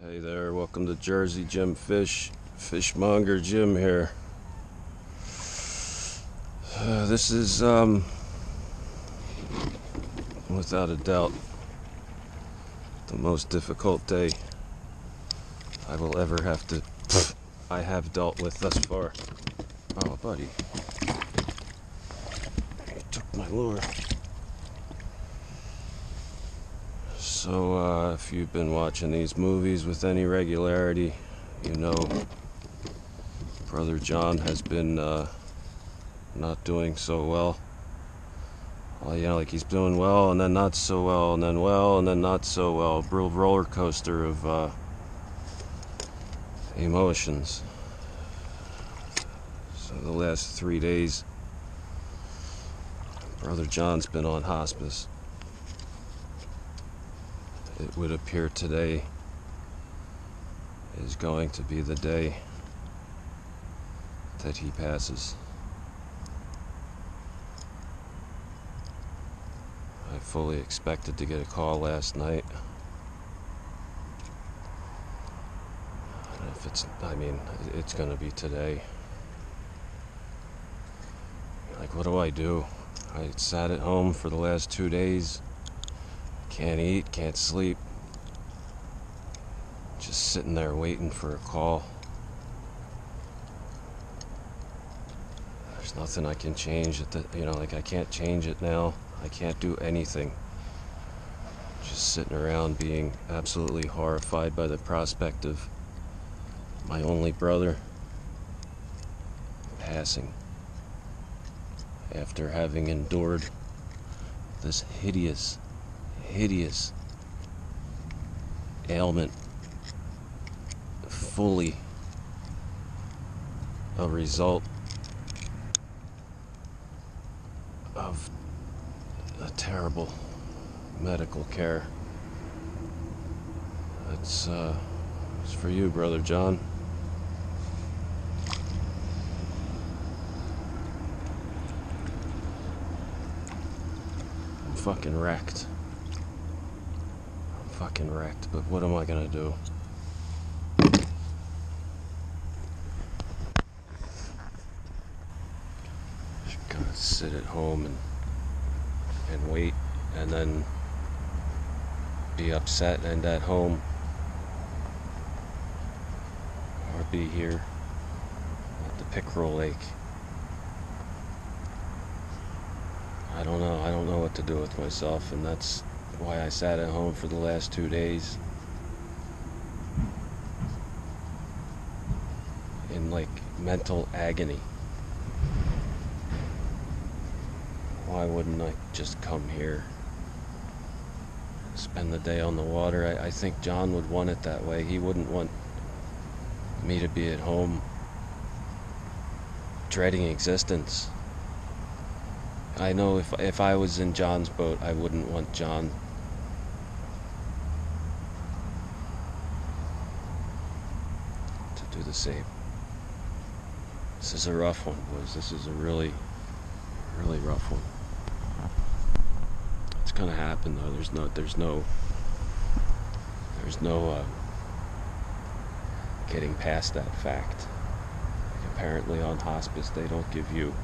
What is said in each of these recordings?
Hey there, welcome to Jersey Jim Fishmonger Jim here. This is, without a doubt, the most difficult day I will ever I have dealt with thus far. Oh, buddy. You took my lure. So, if you've been watching these movies with any regularity, you know Brother John has been not doing so well. Well, you know, like he's doing well, and then not so well, and then well, and then not so well. Real roller coaster of emotions. So the last 3 days, Brother John's been on hospice. It would appear today is going to be the day that he passes. I fully expected to get a call last night. And if it's going to be today. Like, what do? I sat at home for the last 2 days. Can't eat, can't sleep. Just sitting there waiting for a call. There's nothing I can change I can't change it now. I can't do anything. Just sitting around being absolutely horrified by the prospect of my only brother passing after having endured this hideous ailment, fully a result of a terrible medical care. It's for you, Brother John. I'm fucking wrecked. But what am I gonna do? Just gonna sit at home and wait, and then be upset and at home, or be here at the pickerel lake. I don't know what to do with myself, and that's why I sat at home for the last 2 days in mental agony. Why wouldn't I just come here, spend the day on the water? I think John would want it that way. He wouldn't want me to be at home dreading existence. I know if I was in John's boat, I wouldn't want John to do the same. This is a rough one, boys. This is a really rough one. It's gonna happen, though. There's no getting past that fact. Apparently on hospice, they don't give you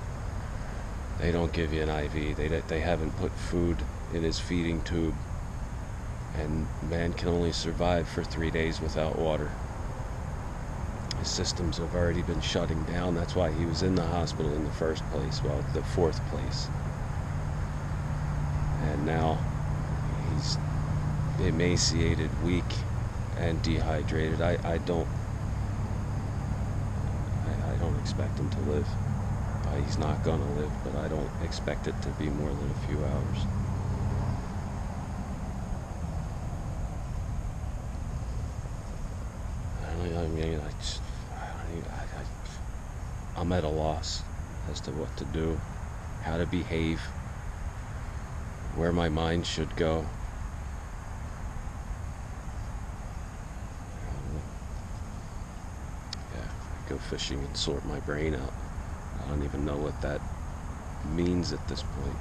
an IV. They haven't put food in his feeding tube, and man can only survive for 3 days without water. His systems have already been shutting down. That's why he was in the hospital in the first place, well, the fourth place. And now he's emaciated, weak, and dehydrated. I don't expect him to live. He's not gonna live, but I don't expect it to be more than a few hours. I'm at a loss as to what to do, how to behave, where my mind should go. Yeah, I go fishing and sort my brain out. I don't even know what that means at this point.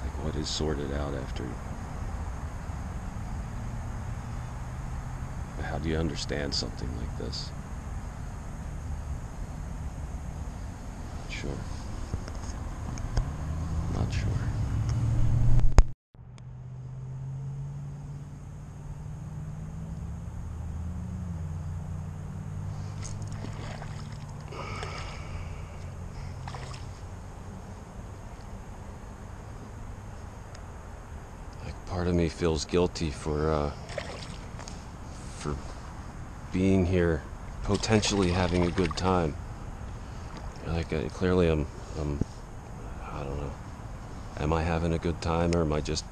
Like, what is sorted out after How do you understand something like this? Not sure. Not sure. Part of me feels guilty for being here, potentially having a good time. Like clearly, I'm, I don't know. Am I having a good time, or am I just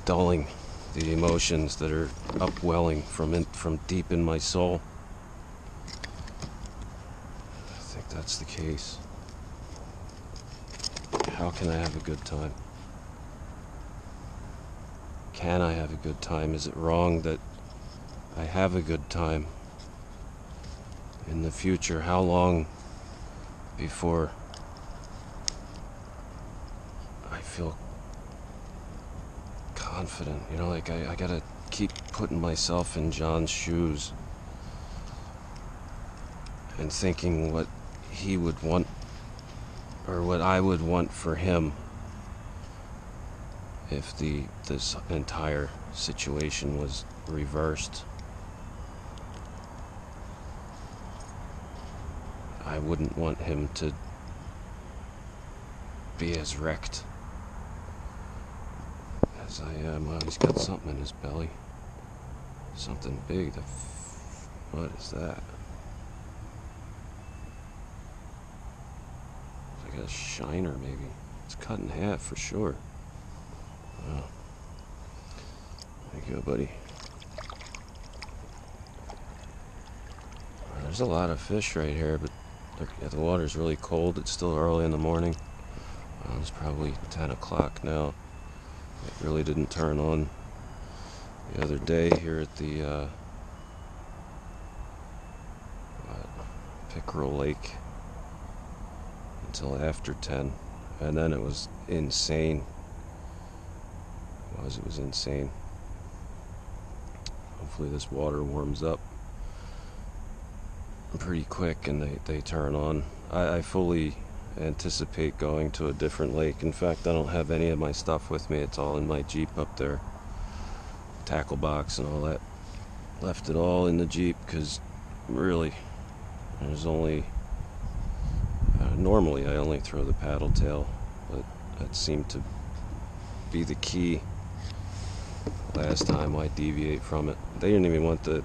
dulling the emotions that are upwelling from deep in my soul? I think that's the case. How can I have a good time? Can I have a good time? Is it wrong that I have a good time? In the future, how long before I feel confident? You know, like I gotta keep putting myself in John's shoes and thinking what he would want, or what I would want for him, if this entire situation was reversed. I wouldn't want him to be as wrecked as I am. Well, he's got something in his belly. Something big. What is that? It's like a shiner, maybe. It's cut in half for sure. Wow. There you go, buddy. There's a lot of fish right here, but the water's really cold. It's still early in the morning. It's probably 10 o'clock now. It really didn't turn on the other day here at the Pickerel Lake until after 10, and then it was insane. It was insane. Hopefully this water warms up pretty quick and they turn on. I fully anticipate going to a different lake. In fact, I don't have any of my stuff with me. It's all in my Jeep up there. Tackle box and all that. Left it all in the Jeep because really there's only normally I only throw the paddle tail, but that seemed to be the key. Last time I deviate from it. They didn't even want the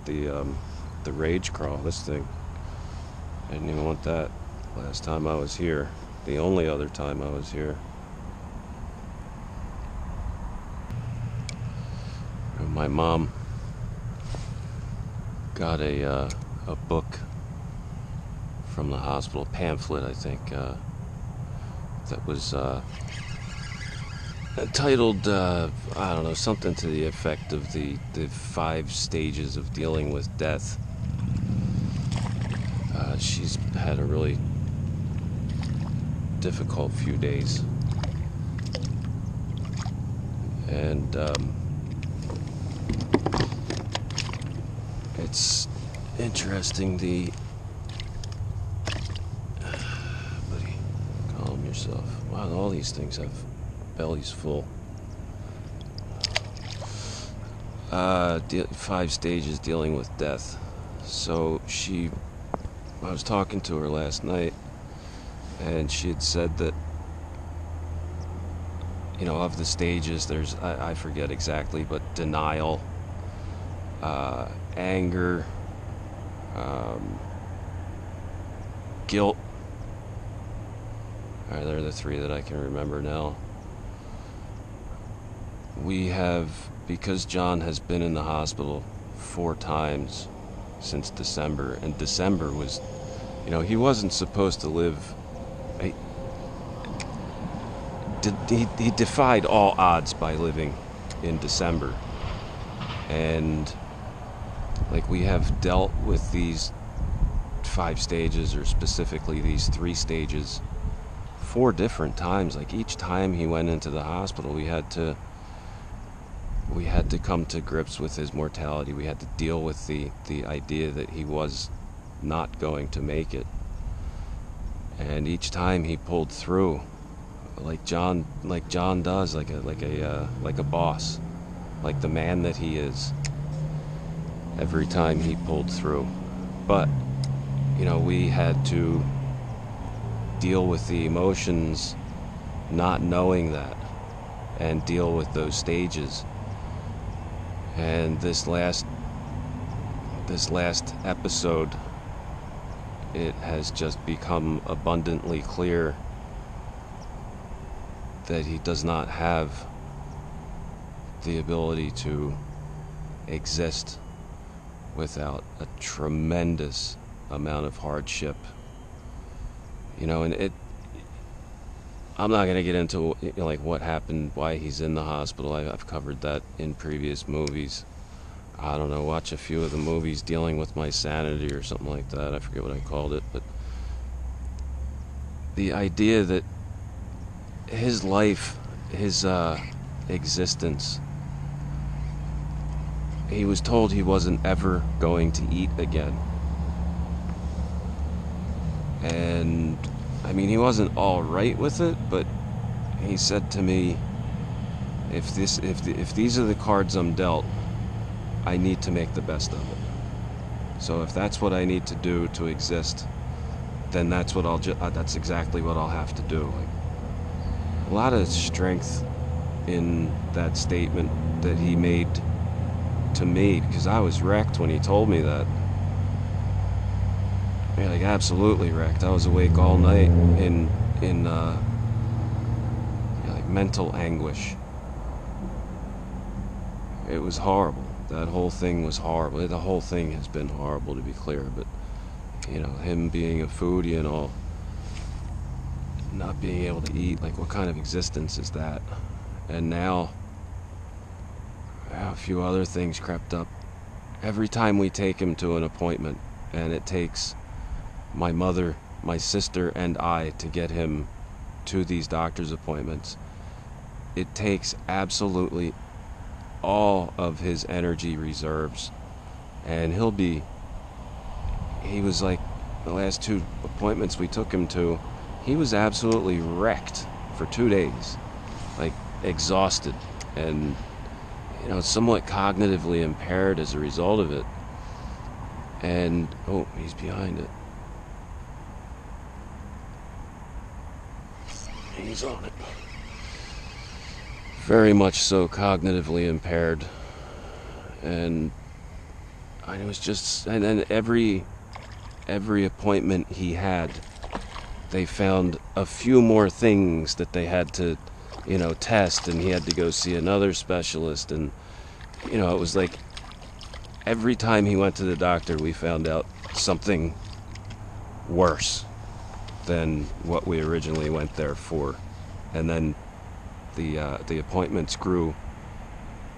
rage crawl, this thing. I didn't even want that last time I was here. The only other time I was here. My mom got a book from the hospital, pamphlet I think, that was titled, I don't know, something to the effect of the 5 stages of dealing with death. She's had a really difficult few days. And it's interesting, buddy, calm yourself. Wow, all these things have bellies full. 5 stages dealing with death. So I was talking to her last night, and she had said that, you know, of the stages, there's, I forget exactly, but denial, anger, guilt. They're the 3 that I can remember now. We have, because John has been in the hospital 4 times since December, and December was, you know, he wasn't supposed to live. He defied all odds by living in December. And like, we have dealt with these 5 stages, or specifically these 3 stages, 4 different times. Like, each time he went into the hospital, we had to we had to come to grips with his mortality. We had to deal with the idea that he was not going to make it. And each time he pulled through, like John does, like a boss, like the man that he is. Every time he pulled through. But we had to deal with the emotions, not knowing that, and deal with those stages. And this last episode, it has just become abundantly clear that he does not have the ability to exist without a tremendous amount of hardship. And I'm not going to get into like what happened, why he's in the hospital. I've covered that in previous movies. I don't know, watch a few of the movies dealing with my sanity or something like that. I forget what I called it, but the idea that his life, his existence, he was told he wasn't ever going to eat again. And he wasn't all right with it, but he said to me, if these are the cards I'm dealt, I need to make the best of it. So if that's what I need to do to exist, then that's exactly what I'll have to do. Like, a lot of strength in that statement that he made to me, because I was wrecked when he told me that. Like absolutely wrecked. I was awake all night in like mental anguish. It was horrible. That whole thing was horrible. The whole thing has been horrible, to be clear, but him being a foodie and all, not being able to eat, like what kind of existence is that? And now a few other things crept up. Every time we take him to an appointment, and it takes my mother, my sister, and I to get him to these doctor's appointments, it takes absolutely all of his energy reserves. And he was like, the last 2 appointments we took him to, he was absolutely wrecked for 2 days, like exhausted and somewhat cognitively impaired as a result of it. And oh, he's behind it. He's on it. Very much so cognitively impaired. And it was just, and then every appointment he had, they found a few more things that they had to test, and he had to go see another specialist. And it was like every time he went to the doctor, we found out something worse than what we originally went there for. And then the appointments grew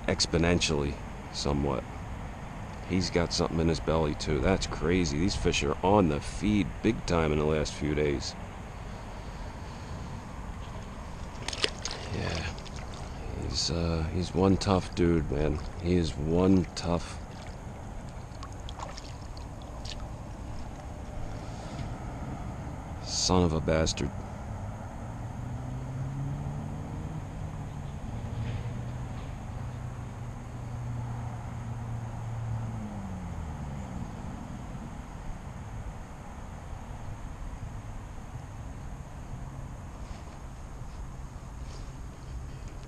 exponentially somewhat. He's got something in his belly too. That's crazy. These fish are on the feed big time in the last few days. Yeah, he's one tough dude, man. He is one tough. Son of a bastard.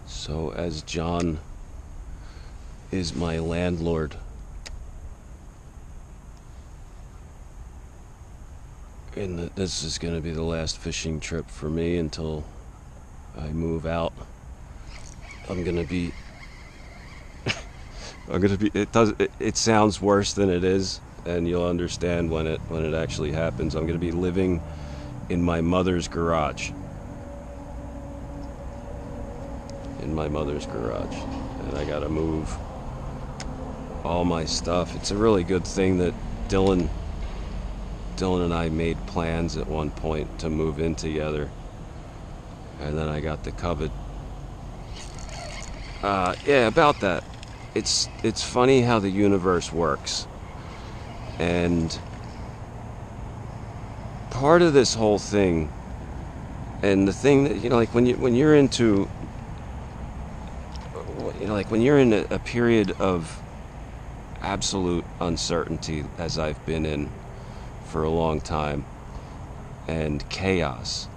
So as John is my landlord, and this is going to be the last fishing trip for me until I move out, I'm going to be it sounds worse than it is, and you'll understand when it actually happens. I'm going to be living in my mother's garage. And I gotta move all my stuff. It's a really good thing that Dylan and I made plans at one point to move in together, and then I got the COVID. Yeah, about that. it's funny how the universe works. And part of this whole thing, and the thing that, like when you're into, like when you're in a period of absolute uncertainty, as I've been in for a long time, and chaos,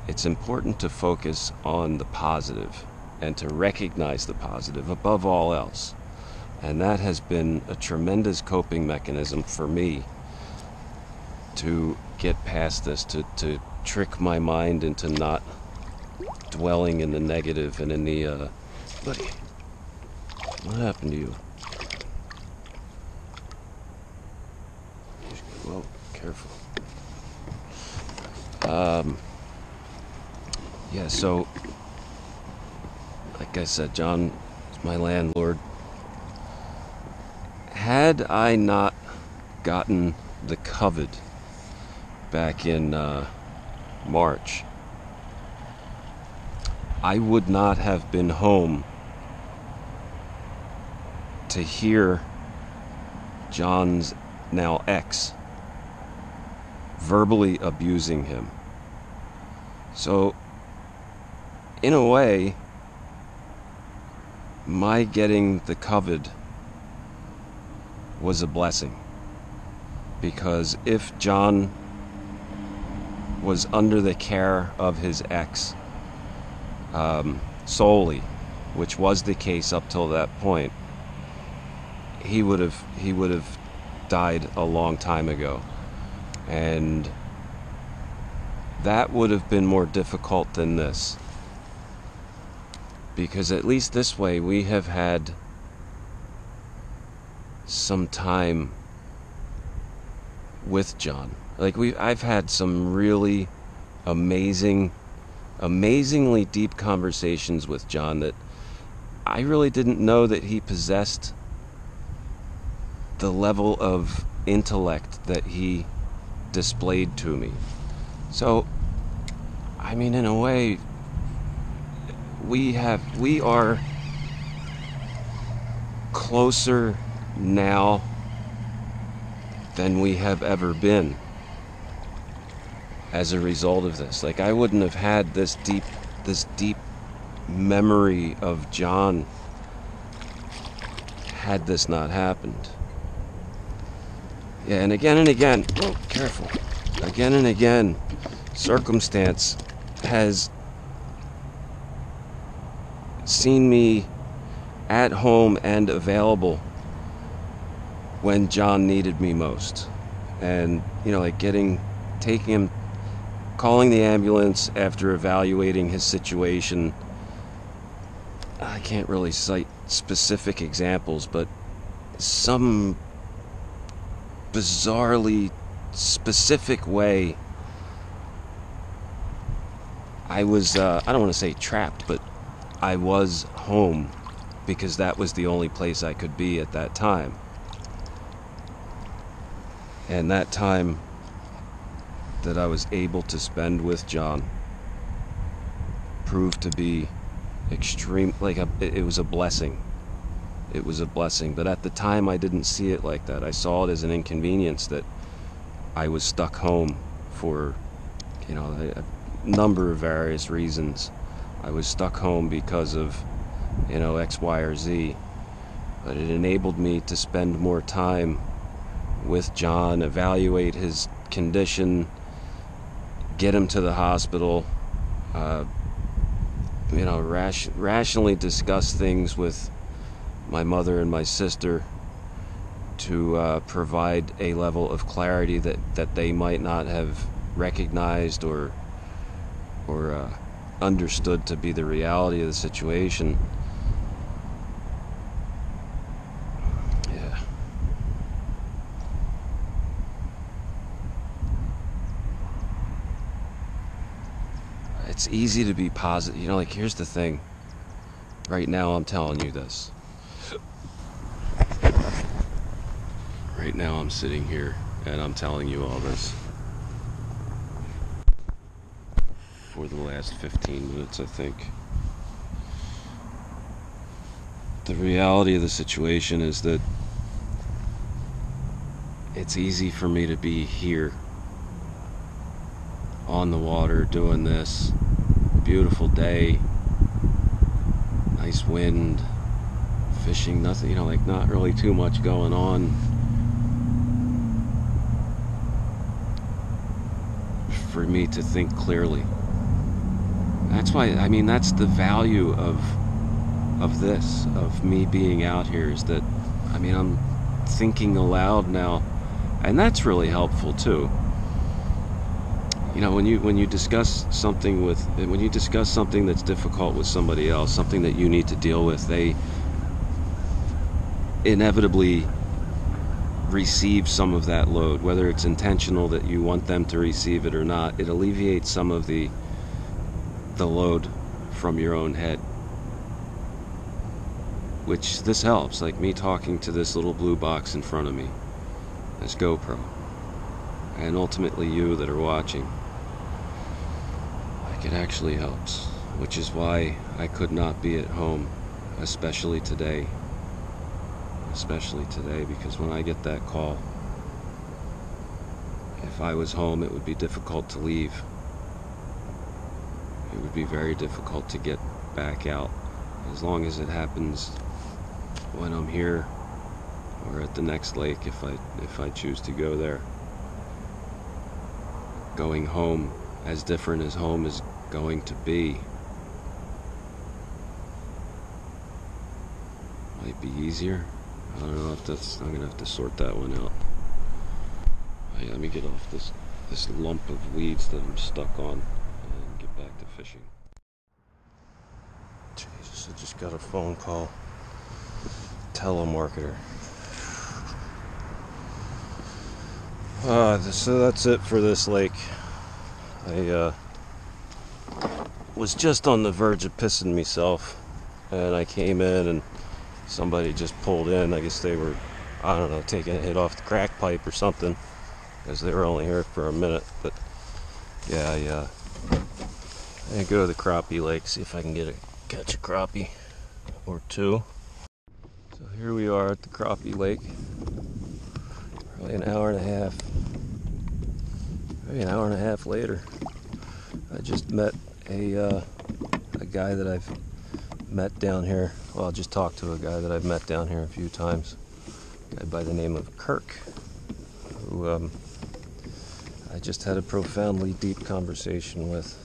it's important to focus on the positive and to recognize the positive above all else. And that has been a tremendous coping mechanism for me to get past this, to trick my mind into not dwelling in the negative and in the, buddy, what happened to you? Whoa, careful. Yeah, so, like I said, John is my landlord. Had I not gotten the COVID back in March, I would not have been home to hear John's now ex verbally abusing him. So, in a way, my getting the COVID was a blessing, because if John was under the care of his ex solely, which was the case up till that point, he would have died a long time ago. And that would have been more difficult than this, because at least this way we have had some time with John. Like I've had some really amazingly deep conversations with John that I really didn't know that he possessed the level of intellect that he displayed to me. So, I mean, in a way, we are closer now than we have ever been as a result of this. Like, I wouldn't have had this deep memory of John had this not happened. Yeah, and again, oh, careful. Again and again, circumstance has seen me at home and available when John needed me most. And, like taking him, calling the ambulance after evaluating his situation. I can't really cite specific examples, but some bizarrely specific way I was, I don't want to say trapped, but I was home because that was the only place I could be at that time. And that time that I was able to spend with John proved to be extreme, it was a blessing. It was a blessing, but at the time I didn't see it like that. I saw it as an inconvenience that I was stuck home for, a number of various reasons. I was stuck home because of, X, Y, or Z. But it enabled me to spend more time with John, evaluate his condition, get him to the hospital, rationally discuss things with my mother and my sister to provide a level of clarity that they might not have recognized or understood to be the reality of the situation. Yeah. It's easy to be positive. Here's the thing. Right now I'm telling you this. Right now I'm sitting here and I'm telling you all this for the last 15 minutes, I think. the reality of the situation is that it's easy for me to be here on the water doing this. Beautiful day, nice wind, fishing, nothing, like not really too much going on. For me to think clearly. That's why, that's the value of this, of me being out here, is that, I'm thinking aloud now, and that's really helpful too. When you discuss something that's difficult with somebody else, something that you need to deal with, they inevitably receive some of that load, whether it's intentional that you want them to receive it or not. It alleviates some of the load from your own head, which this helps, like me talking to this little blue box in front of me, this GoPro, and ultimately you that are watching. Like, it actually helps, which is why I could not be at home, especially today, because when I get that call, if I was home, it would be difficult to leave. It would be very difficult to get back out, as long as it happens when I'm here or at the next lake, if I choose to go there. Going home, as different as home is going to be, might be easier. I don't know if I'm gonna have to sort that one out. Hey, let me get off this lump of weeds that I'm stuck on and get back to fishing. Jesus, I just got a phone call. Telemarketer. So that's it for this lake. I was just on the verge of pissing myself, and I came in and somebody just pulled in. I guess they were, I don't know, taking a hit off the crack pipe or something, because they were only here for a minute. But yeah, I go to the crappie lake, see if I can catch a crappie or two. So here we are at the crappie lake. Probably an hour and a half. Maybe an hour and a half later. I just met a guy that I've met down here. Well, I just talked to a guy that I've met down here a few times. A guy by the name of Kirk, who I just had a profoundly deep conversation with.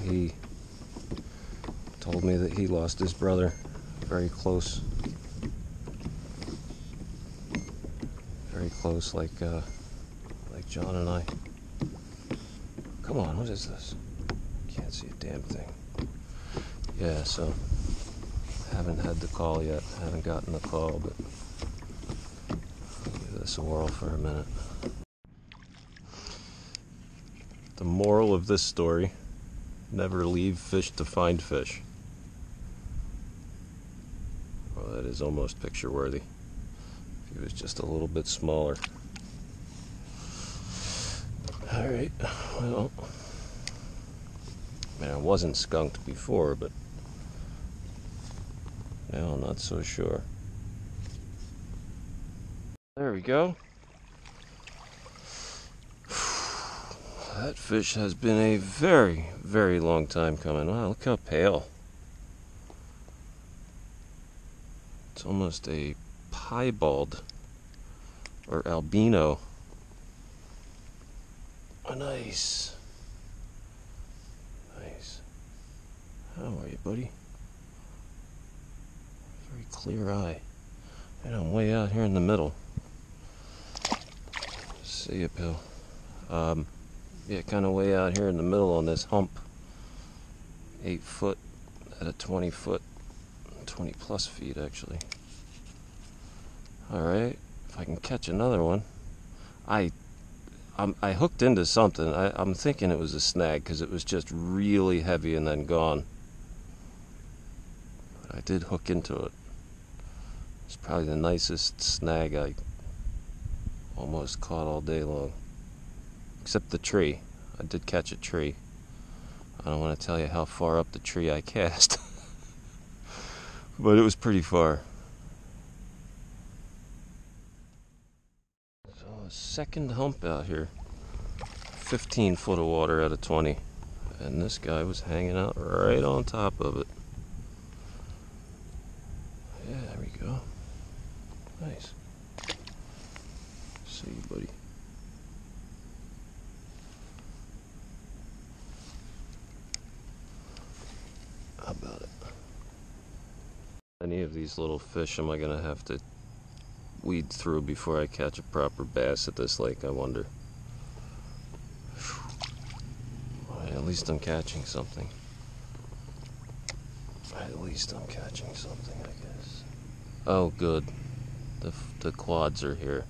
He told me that he lost his brother, very close, like John and I. Come on, what is this? Can't see a damn thing. Yeah, so haven't had the call yet. Haven't gotten the call, but I'll give this a whirl for a minute. The moral of this story: never leave fish to find fish. Well, that is almost picture worthy. If he was just a little bit smaller. Alright, well, I wasn't skunked before, but now I'm not so sure. There we go. That fish has been a very, very long time coming. Wow, look how pale. It's almost a piebald or albino. Oh, nice. How are you, buddy? Very clear eye. And I'm way out here in the middle. See you, Bill. Yeah, kind of way out here in the middle on this hump. 8 foot at a 20 foot, 20 plus feet actually. Alright, if I can catch another one. I hooked into something. I'm thinking it was a snag because it was just really heavy and then gone. But I did hook into it. It's probably the nicest snag I almost caught all day long. Except the tree. I did catch a tree. I don't want to tell you how far up the tree I cast. But it was pretty far. So a second hump out here. 15 foot of water out of 20. And this guy was hanging out right on top of it. Yeah, there we go. Nice. See you, buddy. How about it? Any of these little fish am I gonna have to weed through before I catch a proper bass at this lake, I wonder? Well, at least I'm catching something. At least I'm catching something, I guess. Oh, good. The quads are here.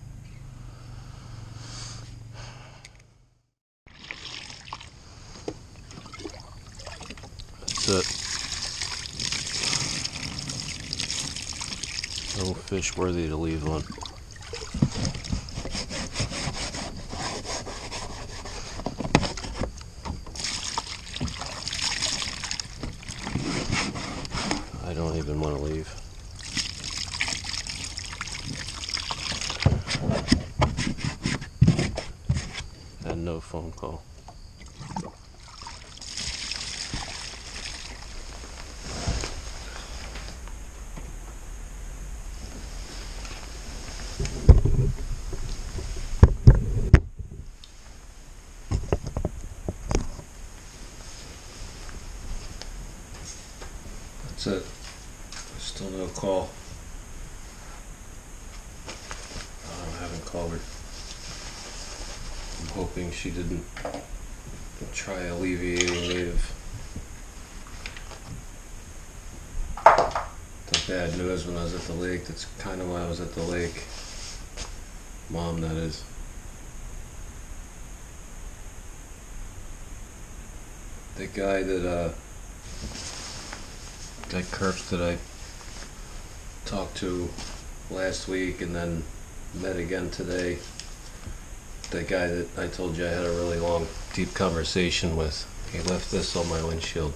That's it. No fish worthy to leave on. I don't even want to leave. And no phone call. That's it. Still no call. I haven't called her. I'm hoping she didn't try alleviating me of the bad news when I was at the lake. That's kind of why I was at the lake. Mom, that is. The guy that, guy Kirk that I talked to last week and then met again today, the guy that I told you I had a really long, deep conversation with, he left this on my windshield.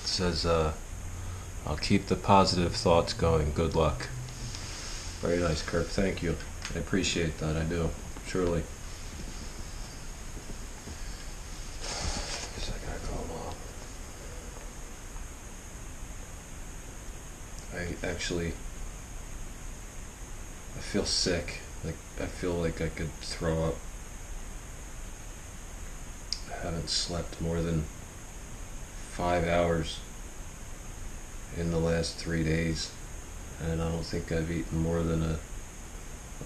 It says, I'll keep the positive thoughts going. Good luck. Very nice, Kirk. Thank you. I appreciate that. I do. Truly. Guess I gotta call Mom. I feel sick. Like, I feel like I could throw up. I haven't slept more than 5 hours in the last 3 days. And I don't think I've eaten more than a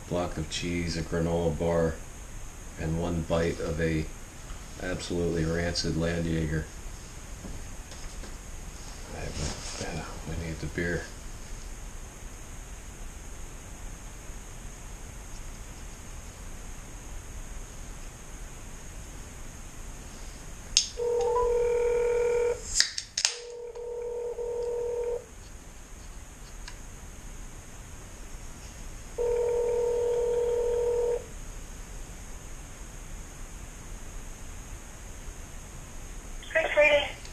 block of cheese, a granola bar, and one bite of a absolutely rancid Landjaeger. I need the beer.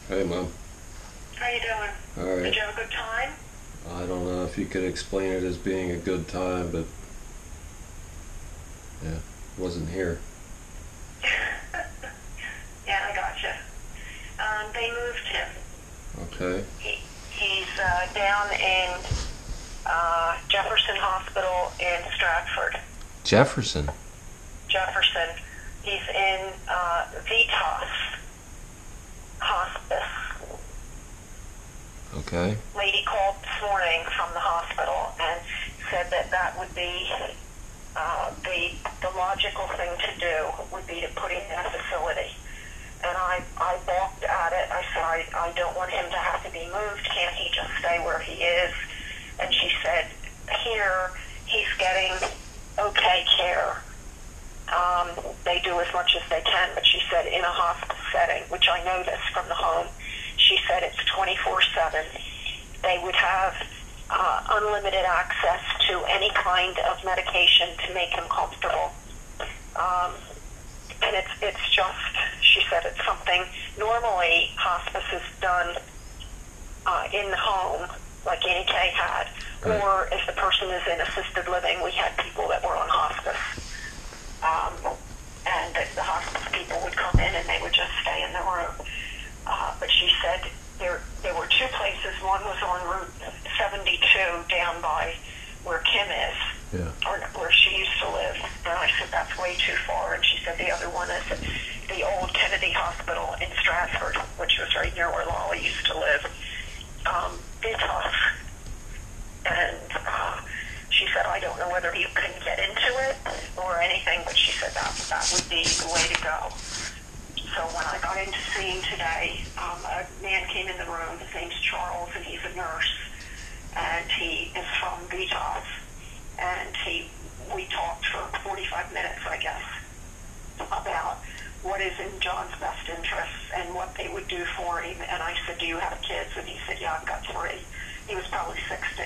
Hey, Mom. How you doing? All right. Did you have a good time? I don't know if you could explain it as being a good time, but yeah, wasn't here. Yeah, I gotcha. They moved him. Okay. He's down in Jefferson Hospital in Stratford. Jefferson? Jefferson. He's in Vitas Hospice. Okay. Lady called this morning from the hospital and said that that would be the logical thing to do would be to put him in a facility. And I balked at it. I said, I don't want him to have to be moved. Can't he just stay where he is? And she said, here, he's getting okay care. They do as much as they can, but she said in a hospice setting, which I noticed from the home, she said it's 24/7. They would have unlimited access to any kind of medication to make him comfortable. And it's just, she said it's something, normally hospice is done in the home, like Annie Kay had, Right. or if the person is in assisted living, we had people that were on hospice. And the hospice people would come in and they would just stay in the room. But she said there were two places. One was on Route 72 down by where Kim is, Yeah. or where she used to live. And I said, that's way too far. And she said the other one is at the old Kennedy Hospital in Stratford, which was right near where Lolly used to live. Detox. And she said, I don't know whether you can get into it or anything, but she said that would be the way to go. So when I got into seeing today, a man came in the room. His name's Charles, and he's a nurse, and he is from Detox. And we talked for 45 minutes, I guess, about what is in John's best interests and what they would do for him. And I said, do you have kids? And he said, yeah, I've got 3. He was probably 60.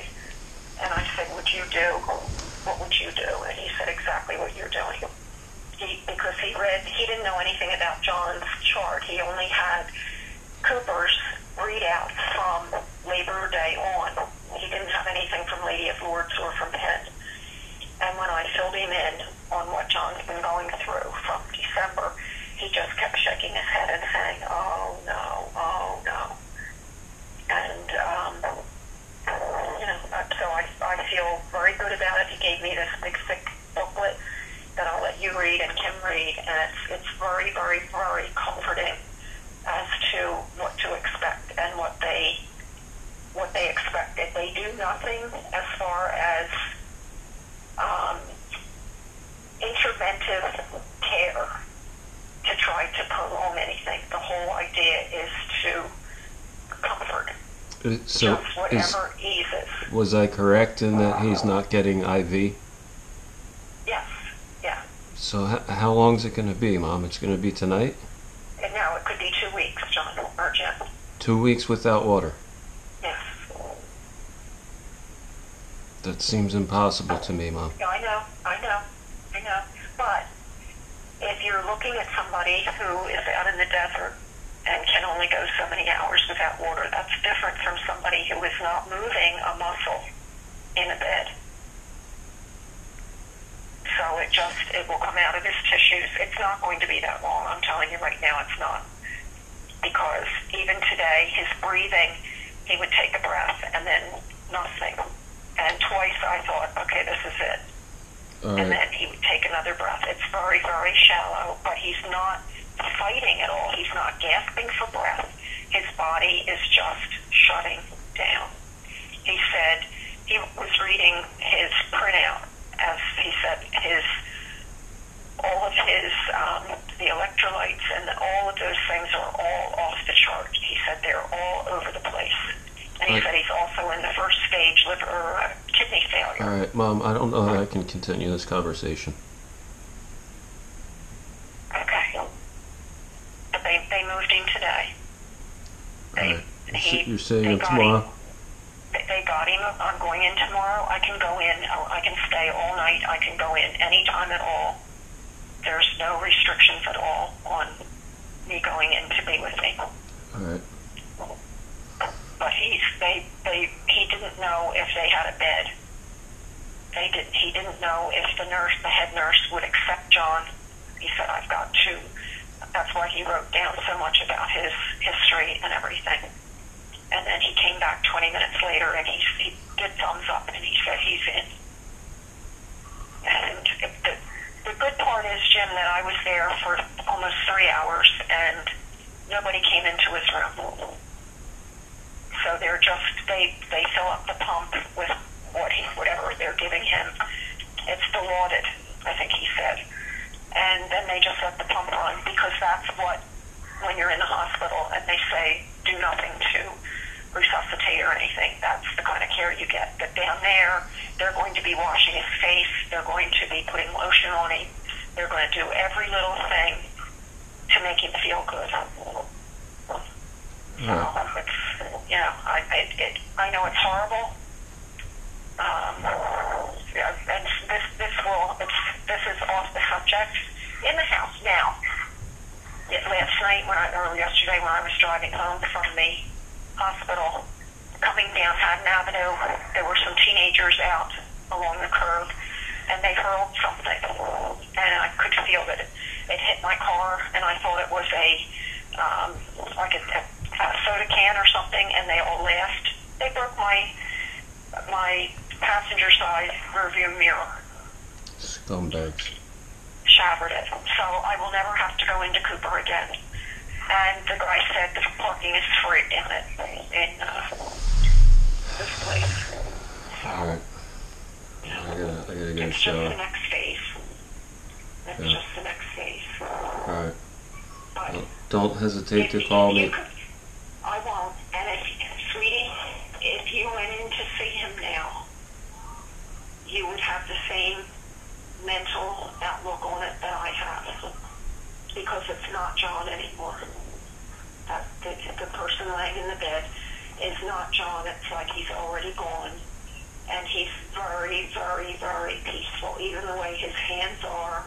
And I said, what would you do? And he said exactly what you're doing. Because he didn't know anything about John's chart. He only had Cooper's readout from Labor Day on. He didn't have anything from Lady of Lourdes or from Penn. And when I filled him in on what John's been going through from December, he just kept shaking his head and saying, oh no, oh no. And, so I feel very good about it. He gave me this big, thick booklet that I'll let you read and Kim read, and it's very, very, very comforting as to what to expect and what they expected. They do nothing as far as interventive care to try to prolong anything. The whole idea is to comfort. So just whatever eases. Was I correct in that he's not getting IV? Yes, yeah. So how long is it going to be, Mom? It's going to be tonight? And now it could be 2 weeks, John, or Jim. 2 weeks without water? Yes. That seems impossible to me, Mom. Yeah, I know. But if you're looking at somebody who is out in the desert and can only go so many hours without water, that's different from somebody who is not moving a muscle in a bed. So it will come out of his tissues. It's not going to be that long. I'm telling you right now, it's not. Because even today, his breathing, he would take a breath and then nothing. And twice I thought, okay, this is it. All right. And then he would take another breath. It's very, very shallow, but he's not fighting at all. He's not gasping for breath. His body is just shutting down. He said he was reading his printout, as he said, all of his, the electrolytes and all of those things are all off the chart. He said they're all over the place. And he said he's also in the first stage kidney failure. All right, Mom, I don't know that I can continue this conversation. Okay. But they moved him today. You're saying tomorrow? They got him. I'm going in tomorrow. I can go in. I can stay all night. I can go in anytime at all. There's no restrictions at all on me going in to be with me. All right. But he didn't know if they had a bed. He didn't know if the head nurse would accept John. He said, I've got to. That's why he wrote down so much about his history and everything. And then he came back 20 minutes later and he did thumbs up and he said he's in. And the good part is, Jim, that I was there for almost 3 hours and nobody came into his room. So they fill up the pump with whatever they're giving him. It's dilaudid, I think he said. And then they just let the pump run because that's what, when you're in the hospital and they say do nothing to resuscitate or anything, that's the kind of care you get. But down there, they're going to be washing his face. They're going to be putting lotion on him. They're going to do every little thing to make him feel good. So it's, I know it's horrible. And this is off the subject. In the house now. Last night or yesterday when I was driving home from the hospital, coming down Haddon Avenue, there were some teenagers out along the curb, and they hurled something, and I could feel that it hit my car, and I thought it was like a soda can or something, and they all laughed. They broke my passenger side rearview mirror. Scumbags. Shattered it. So I will never have to go into Cooper again. And the guy said the parking is free down in this place. Alright. I gotta get a It's shower. just the next phase. It's Yeah. just the next phase. Alright. But Well, don't hesitate to call me. I won't. And sweetie, if you went in to see him now, you would have the same mental outlook on it that I have. Because it's not John anymore. The person laying in the bed is not John. It's like he's already gone. And he's very, very, very peaceful. Even the way his hands are,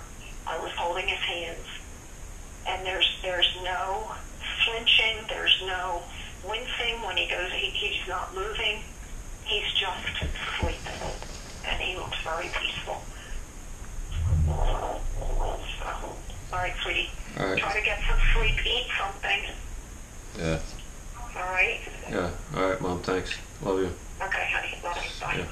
I was holding his hands. And there's no flinching, there's no wincing when he goes, he's not moving. He's just sleeping. And he looks very peaceful. So, all right, sweetie. All right. Try to get some sleep, eat something. Yeah. All right? Yeah. Alright, Mom. Thanks. Love you. Okay, honey. Love you. Bye. Yeah.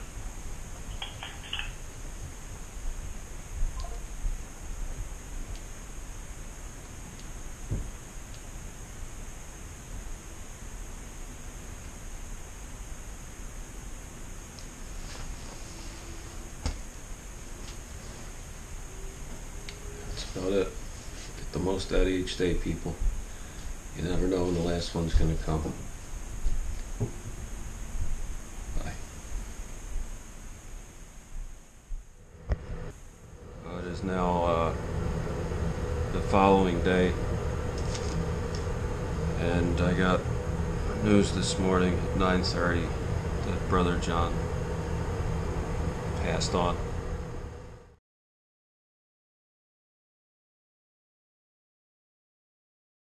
That's about it. Get the most out of each day, people. You never know when the last one's gonna come. Bye. It is now the following day, and I got news this morning at 9:30 that Brother John passed on.